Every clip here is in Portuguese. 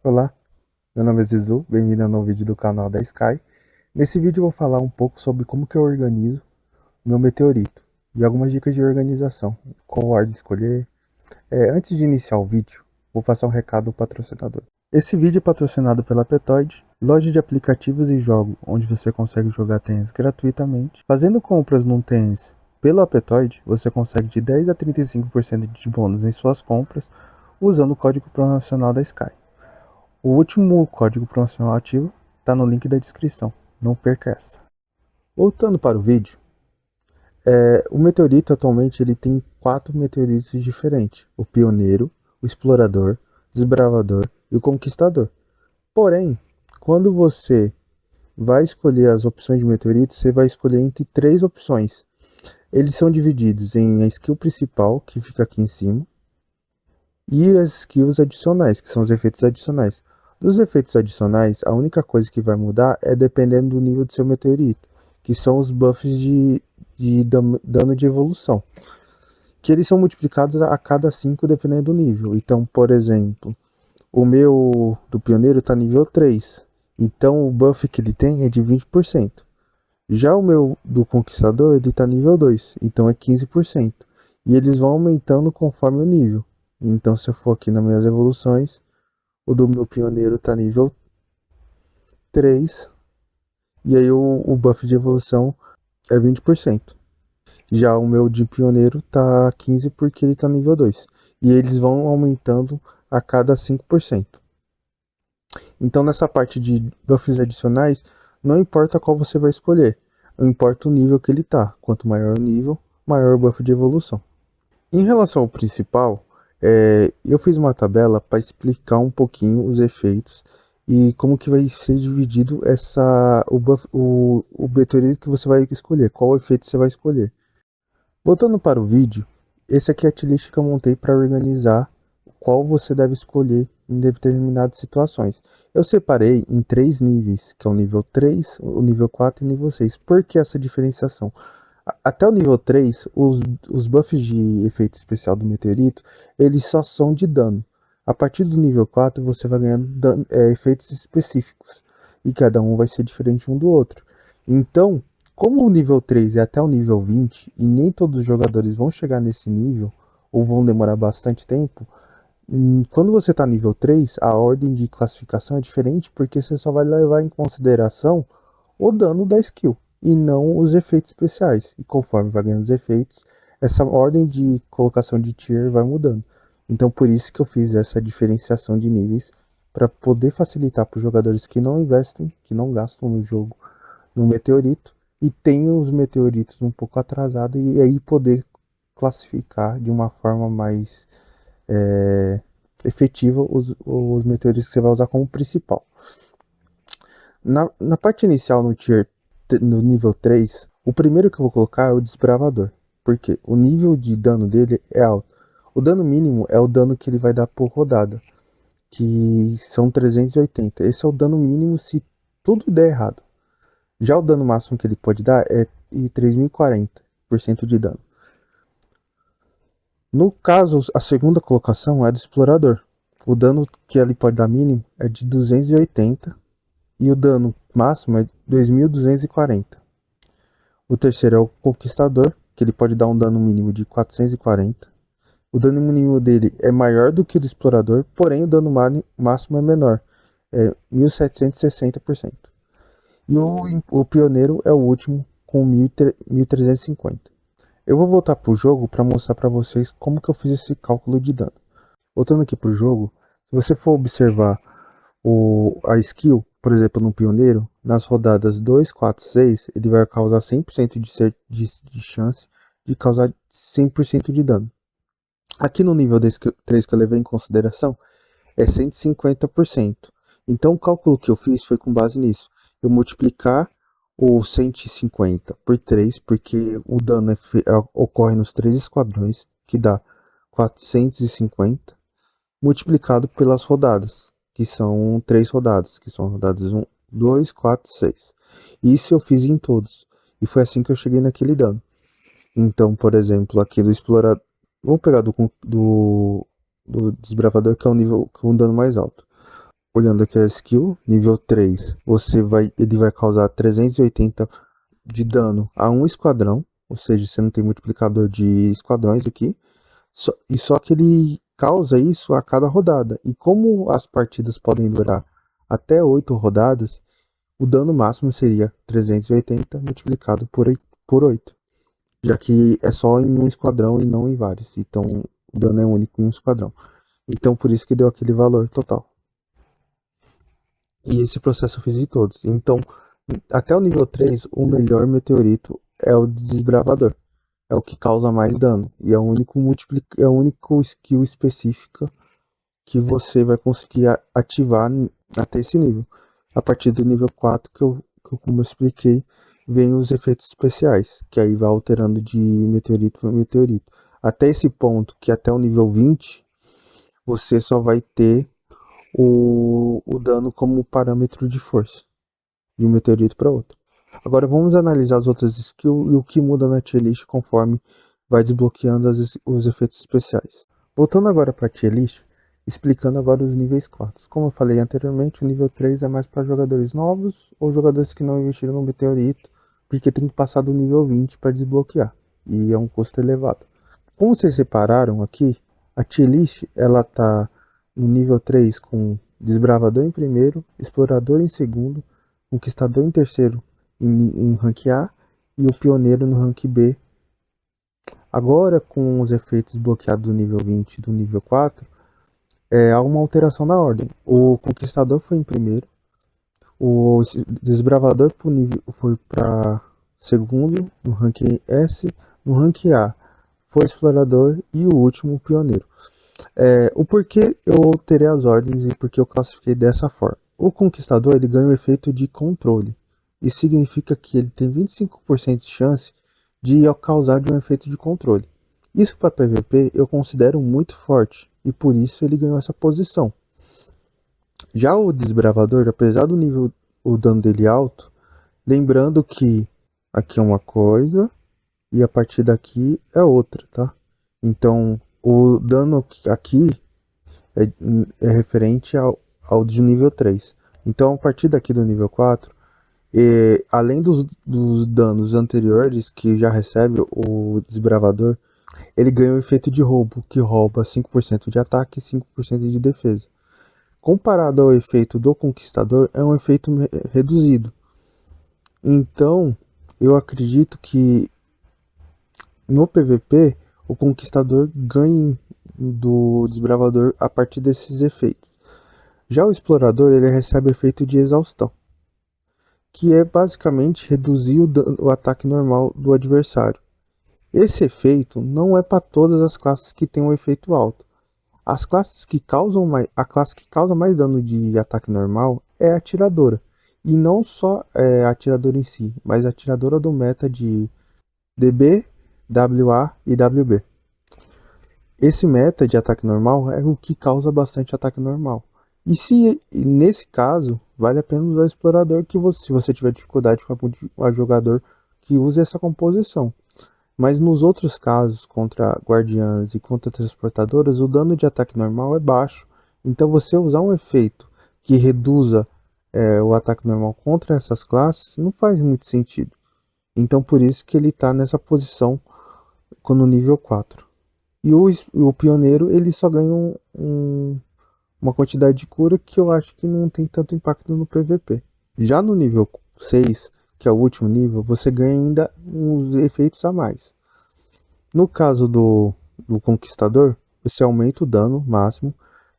Olá, meu nome é Zizu, bem-vindo ao novo vídeo do canal da Sky. Nesse vídeo eu vou falar um pouco sobre como que eu organizo meu meteorito e algumas dicas de organização, qual ordem escolher. Antes de iniciar o vídeo, vou passar um recado ao patrocinador. Esse vídeo é patrocinado pela Petoid, loja de aplicativos e jogos onde você consegue jogar tênis gratuitamente. Fazendo compras num tênis pela Petoid, você consegue de 10 a 35% de bônus em suas compras usando o código promocional da Sky. O último código promocional ativo está no link da descrição, não perca essa. Voltando para o vídeo, o meteorito atualmente ele tem 4 meteoritos diferentes: o pioneiro, o explorador, o desbravador e o conquistador. Porém, quando você vai escolher as opções de meteorito, você vai escolher entre 3 opções. Eles são divididos em a skill principal, que fica aqui em cima, e as skills adicionais, que são os efeitos adicionais. Dos efeitos adicionais, a única coisa que vai mudar é dependendo do nível do seu meteorito, que são os buffs de dano de evolução, que eles são multiplicados a cada 5 dependendo do nível. Então, por exemplo, o meu do pioneiro está nível 3, então o buff que ele tem é de 20%. Já o meu do conquistador ele está nível 2, então é 15%. E eles vão aumentando conforme o nível. Então, se eu for aqui nas minhas evoluções, o do meu pioneiro tá nível 3. E aí o buff de evolução é 20%. Já o meu de pioneiro tá 15 porque ele tá nível 2. E eles vão aumentando a cada 5%. Então, nessa parte de buffs adicionais, não importa qual você vai escolher. Não importa o nível que ele tá. Quanto maior o nível, maior o buff de evolução. Em relação ao principal, eu fiz uma tabela para explicar um pouquinho os efeitos e como que vai ser dividido o meteorito que você vai escolher, qual efeito você vai escolher. Voltando para o vídeo, esse aqui é a tier que eu montei para organizar qual você deve escolher em determinadas situações. Eu separei em 3 níveis, que é o nível 3, o nível 4 e o nível 6. Por que essa diferenciação? Até o nível 3, os buffs de efeito especial do meteorito, eles só são de dano. A partir do nível 4, você vai ganhando efeitos específicos. E cada um vai ser diferente um do outro. Então, como o nível 3 é até o nível 20, e nem todos os jogadores vão chegar nesse nível, ou vão demorar bastante tempo, quando você está nível 3, a ordem de classificação é diferente, porque você só vai levar em consideração o dano da skill e não os efeitos especiais. E conforme vai ganhando os efeitos, essa ordem de colocação de tier vai mudando. Então por isso que eu fiz essa diferenciação de níveis para poder facilitar para os jogadores que não investem, que não gastam no jogo, no meteorito e tem os meteoritos um pouco atrasados e aí poder classificar de uma forma mais efetiva os meteoritos que você vai usar como principal. Na parte inicial, no nível 3, o primeiro que eu vou colocar é o desbravador. Porque o nível de dano dele é alto. O dano mínimo é o dano que ele vai dar por rodada, que são 380. Esse é o dano mínimo se tudo der errado. Já o dano máximo que ele pode dar é de 3040% de dano. No caso, a segunda colocação é do explorador. O dano que ele pode dar mínimo é de 280 e o dano máximo é 2240. O terceiro é o conquistador, que ele pode dar um dano mínimo de 440. O dano mínimo dele é maior do que o do explorador, porém o dano máximo é menor, é 1760%. E o pioneiro é o último com 1350. Eu vou voltar para o jogo para mostrar para vocês como que eu fiz esse cálculo de dano. Voltando aqui para o jogo, se você for observar a skill, por exemplo, no pioneiro, nas rodadas 2, 4, 6, ele vai causar 100% de chance de causar 100% de dano. Aqui no nível 3 que eu levei em consideração, é 150%. Então o cálculo que eu fiz foi com base nisso. Eu multiplicar o 150 por 3, porque o dano ocorre nos 3 esquadrões, que dá 450, multiplicado pelas rodadas, que são 3 rodadas, que são rodadas 1, 2, 4, 6. Isso eu fiz em todos, e foi assim que eu cheguei naquele dano. Então, por exemplo, aqui do explorador, vamos pegar do desbravador, que é o nível com um dano mais alto. olhando aqui a skill, nível 3, ele vai causar 380 de dano a um esquadrão, ou seja, você não tem multiplicador de esquadrões aqui, só que ele causa isso a cada rodada. E como as partidas podem durar até 8 rodadas, o dano máximo seria 380 multiplicado por 8, já que é só em um esquadrão e não em vários. Então o dano é único em um esquadrão. Então por isso que deu aquele valor total. E esse processo eu fiz em todos. Então, até o nível 3, o melhor meteorito é o desbravador. É o que causa mais dano. E é o único é o único skill específica que você vai conseguir ativar até esse nível. A partir do nível 4, como eu expliquei, vem os efeitos especiais, que aí vai alterando de meteorito para meteorito. Até esse ponto, que até o nível 20, você só vai ter o dano como parâmetro de força, de um meteorito para outro. Agora vamos analisar as outras skills e o que muda na tier list conforme vai desbloqueando os efeitos especiais. Voltando agora para a tier list, explicando agora os níveis 4. Como eu falei anteriormente, o nível 3 é mais para jogadores novos ou jogadores que não investiram no meteorito, porque tem que passar do nível 20 para desbloquear, e é um custo elevado. Como vocês repararam aqui, a tier list ela tá no nível 3 com Desbravador em primeiro, Explorador em segundo, Conquistador em terceiro em rank A e o Pioneiro no rank B. Agora, com os efeitos bloqueados do nível 20 e do nível 4, há uma alteração na ordem. O Conquistador foi em primeiro, o Desbravador foi para segundo no rank S, no rank A foi Explorador e o último o Pioneiro. O porquê eu alterei as ordens e porque eu classifiquei dessa forma. O Conquistador ele ganha o efeito de controle. Isso significa que ele tem 25% de chance de causar um efeito de controle. Isso para PVP eu considero muito forte e por isso ele ganhou essa posição. Já o Desbravador, apesar do nível, o dano dele alto, lembrando que aqui é uma coisa e a partir daqui é outra, tá? Então o dano aqui é referente ao de nível 3. Então a partir daqui do nível 4, além dos danos anteriores que já recebe o Desbravador, ele ganha o efeito de roubo, que rouba 5% de ataque e 5% de defesa. Comparado ao efeito do Conquistador, é um efeito reduzido. Então, eu acredito que no PVP, o Conquistador ganha do Desbravador a partir desses efeitos. Já o Explorador, ele recebe efeito de exaustão, que é basicamente reduzir o ataque normal do adversário. Esse efeito não é para todas as classes que têm um efeito alto. As classes que causam a classe que causa mais dano de ataque normal é a atiradora. E não só a atiradora em si, mas a atiradora do meta de DB, WA e WB. Esse meta de ataque normal é o que causa bastante ataque normal. E nesse caso, vale a pena usar o explorador se você tiver dificuldade com a jogador que use essa composição. Mas nos outros casos, contra guardiãs e contra transportadoras, o dano de ataque normal é baixo. Então você usar um efeito que reduza o ataque normal contra essas classes não faz muito sentido. Então por isso que ele está nessa posição no nível 4. E o pioneiro ele só ganha uma quantidade de cura que eu acho que não tem tanto impacto no PVP. Já no nível 6, que é o último nível, você ganha ainda uns efeitos a mais. No caso do Conquistador, você aumenta o dano máximo,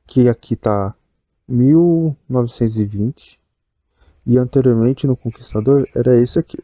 que aqui está 1920, e anteriormente no Conquistador era esse aqui,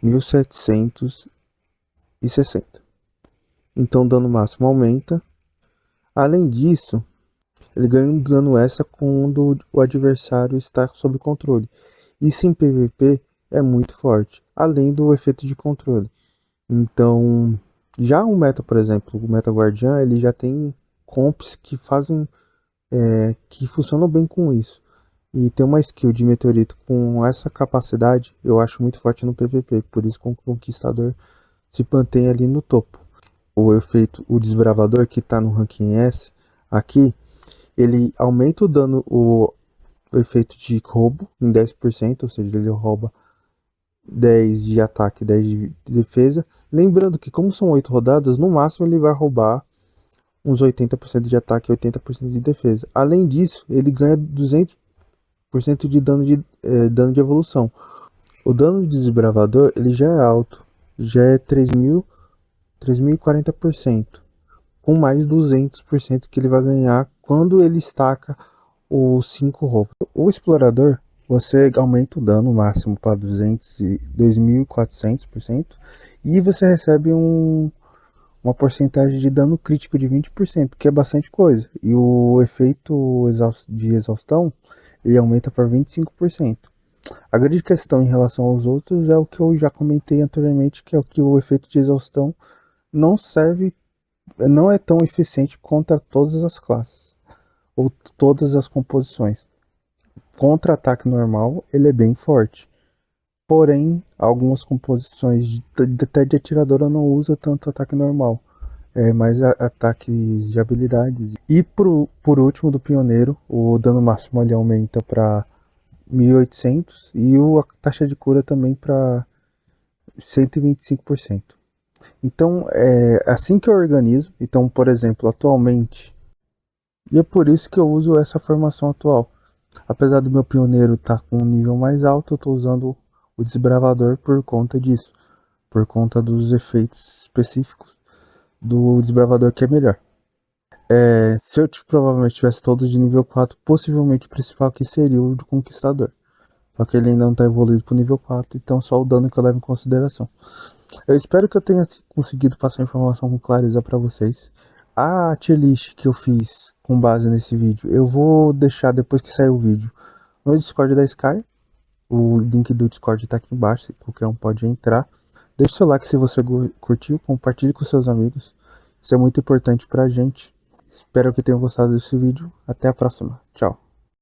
1760. Então o dano máximo aumenta. Além disso, ele ganha um dano extra quando o adversário está sob controle. Isso em PVP é muito forte, além do efeito de controle. Então, já o meta, por exemplo, o meta guardiã, ele já tem comps que que funcionam bem com isso. E tem uma skill de meteorito com essa capacidade, eu acho muito forte no PVP, por isso que o Conquistador se mantém ali no topo. O efeito, o Desbravador que está no ranking S, aqui, Ele aumenta o dano, o efeito de roubo em 10%, ou seja, ele rouba 10 de ataque e 10 de defesa. Lembrando que como são 8 rodadas, no máximo ele vai roubar uns 80% de ataque e 80% de defesa. Além disso, ele ganha 200% de dano de evolução. O dano de desbravador ele já é alto, já é 3.040%, com mais 200% que ele vai ganhar quando ele estaca os 5 roubos. O explorador, você aumenta o dano máximo para 2.400% e você recebe uma porcentagem de dano crítico de 20%, que é bastante coisa. E o efeito de exaustão, ele aumenta para 25%. A grande questão em relação aos outros é o que eu já comentei anteriormente, que é o que o efeito de exaustão não serve, não é tão eficiente contra todas as classes ou todas as composições. Contra ataque normal, ele é bem forte. Porém, algumas composições até de atiradora não usa tanto ataque normal. É mais ataques de habilidades. E por último, do pioneiro, o dano máximo ali aumenta para 1.800 e a taxa de cura também para 125%. Então, é assim que eu organizo. Então, por exemplo, atualmente, e é por isso que eu uso essa formação atual. Apesar do meu pioneiro estar com um nível mais alto, eu estou usando o desbravador por conta disso. Por conta dos efeitos específicos do desbravador que é melhor. Se eu provavelmente tivesse todos de nível 4, possivelmente o principal aqui seria o do Conquistador. Só que ele ainda não está evoluído para o nível 4, então só o dano que eu levo em consideração. Eu espero que eu tenha conseguido passar a informação com clareza para vocês. A tier list que eu fiz com base nesse vídeo, eu vou deixar depois que sair o vídeo no Discord da Sky. O link do Discord está aqui embaixo, qualquer um pode entrar. Deixe seu like se você curtiu, compartilhe com seus amigos. Isso é muito importante pra gente. Espero que tenham gostado desse vídeo. Até a próxima. Tchau.